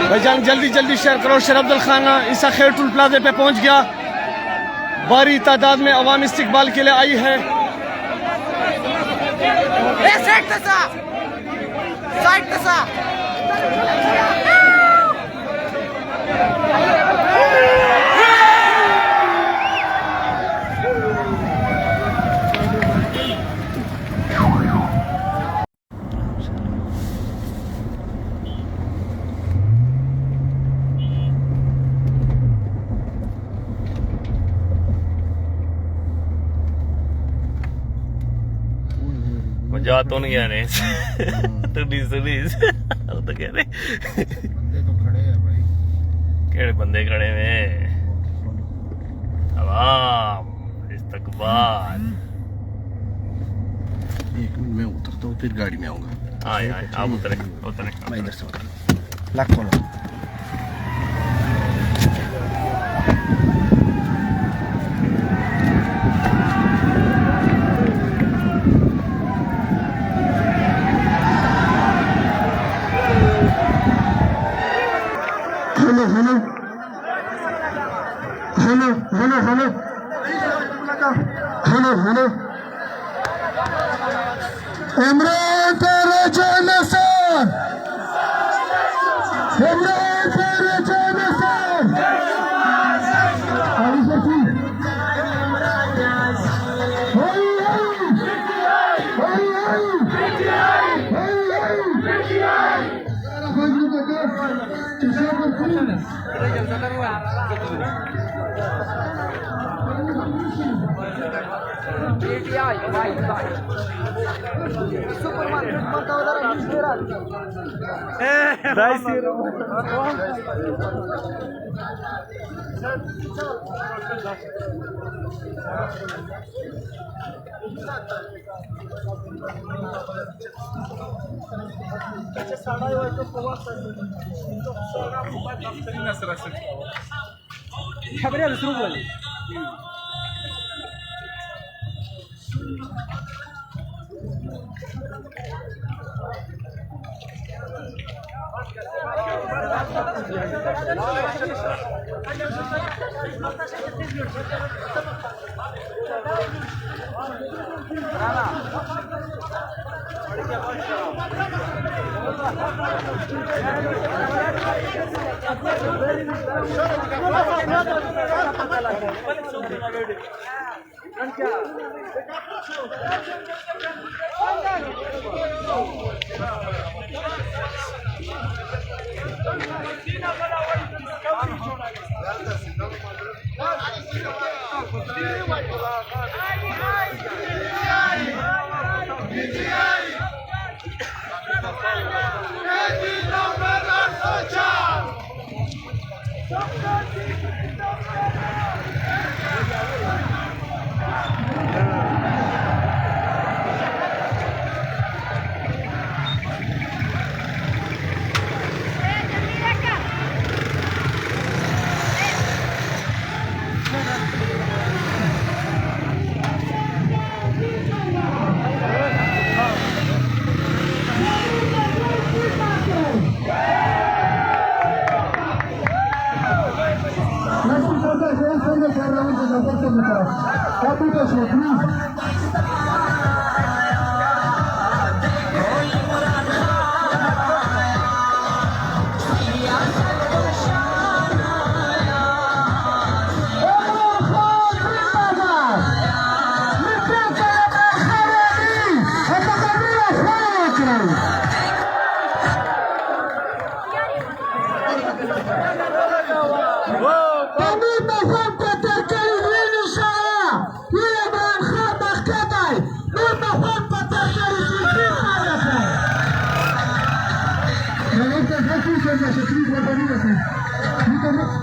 भाईजान जल्दी जल्दी शेयर करो। शेर अब्दुल खान ईसा खेर टूल प्लाजे पे पहुंच गया। भारी तादाद में अवाम इस्तिकबाल के लिए आई है। जा तो नहीं आ रहे तो तो कह रहे बंदे तो खड़े हैं भाई। केड़े बंदे खड़े हैं? अवाम इस्तकबाल। एक मिनट में उतरता हूँ फिर गाड़ी में आऊंगा। आए आए आप उतरे उतरे मैं इधर से उतर लाख खोलो। Hello hello hello hello hello hello hello Imran तेरे जनसन इमरान तेरे जनसन अली सची Gracias.